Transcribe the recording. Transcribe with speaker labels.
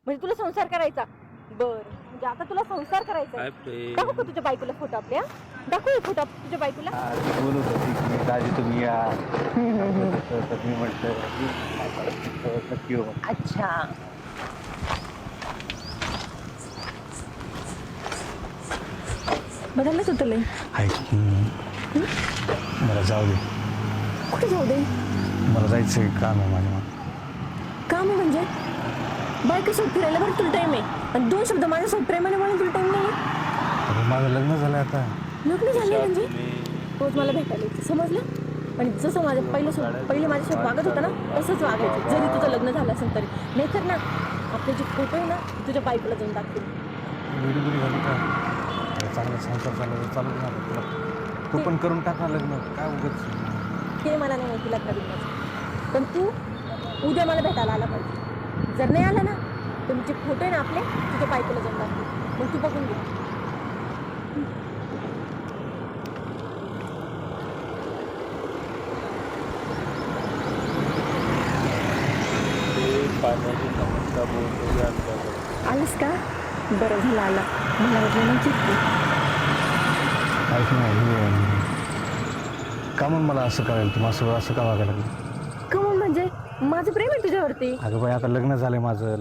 Speaker 1: म्हणजे तुला संसार करायचा? बर, म्हणजे आता तुला संसार करायचा आहे. दाखव का तुझ्या बायकोला फोटो आपल्या? दाखव हे फोटो तुझ्या बायकोला.
Speaker 2: ती बोलत होती की दाजी तुम्ही या. तर मी म्हटलं नक्की हो.
Speaker 1: अच्छा, बदललंच होतं लय.
Speaker 2: ऐक मला जाऊ दे.
Speaker 1: कुठे जाऊ दे?
Speaker 2: मला जायचं काम आहे माझ्या मागे.
Speaker 1: काम आहे म्हणजे? बायकोसोबत फिरायला बरं तुला टाईम आहे, आणि दोन शब्द माझ्यासोबत प्रेमाने म्हणून तुला टाईम नाही?
Speaker 2: अरे माझं लग्न झालं आता.
Speaker 1: लग्न झाले म्हणजे रोज मला भेटायला यायचं, समजलं? आणि जसं माझं पहिले माझ्यासोबत वागत होता ना तसंच वागायचं, जरी तुझं लग्न झालं असेल तरी. नाहीतर ना आपले जे फोटो आहे ना तुझ्या बायकोला जाऊन दाखवेल.
Speaker 2: वेळी झाली का चांगला संसार चालू चालू ना तुला. तू पण करून टाका लग्न, काय उगाच.
Speaker 1: ते मला नाही माहिती लग्न बिग्नाचं, पण तू उद्या मला भेटायला आला पाहिजे. जर नाही आला ना तर जे फोटो आहे ना आपले तुझ्या बायकोला जाऊन दाखवेल, मग तू बघून घे.
Speaker 3: पाण्याची समस्या बोलतो
Speaker 1: आलीस का? बरं झालं आला, मला वाटलं नाही चित्ती.
Speaker 2: ऐक नाही का म्हणून मला असं करायला, तुम्हाला असं का वागायला लागलं?
Speaker 1: का म्हणजे माझं प्रेम आहे तुझ्यावरती.
Speaker 2: अगं बाई आता लग्न झालंय माझं.